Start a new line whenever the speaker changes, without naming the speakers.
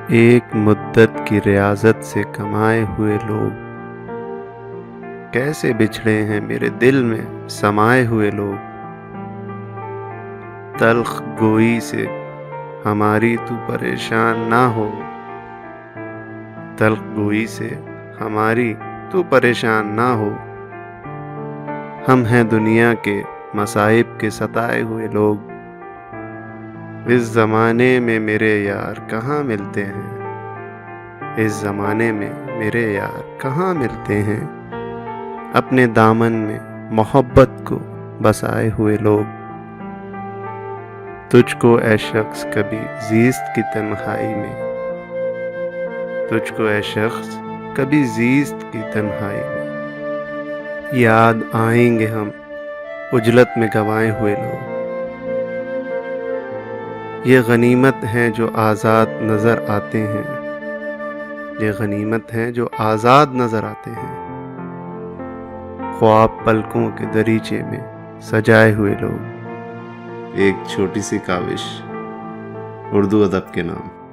ایک مدت کی ریاضت سے کمائے ہوئے لوگ کیسے بچھڑے ہیں میرے دل میں سمائے ہوئے لوگ۔ تلخ گوئی سے ہماری تو پریشان نہ ہو، تلخ گوئی سے ہماری تو پریشان نہ ہو۔ ہم ہیں دنیا کے مصائب کے ستائے ہوئے لوگ، اس زمانے میں میرے یار کہاں ملتے ہیں، اس زمانے میں میرے یار کہاں ملتے ہیں۔ اپنے دامن میں محبت کو بسائے ہوئے لوگ، تجھ کو اے شخص کبھی زیست کی تنہائی میں، تجھ کو اے شخص کبھی زیست کی تنہائی میں یاد آئیں گے ہم عجلت میں گنوائے ہوئے لوگ۔ یہ غنیمت ہیں جو آزاد نظر آتے ہیں، یہ غنیمت ہیں جو آزاد نظر آتے ہیں، خواب پلکوں کے دریچے میں سجائے ہوئے لوگ۔ ایک چھوٹی سی کاوش اردو ادب کے نام۔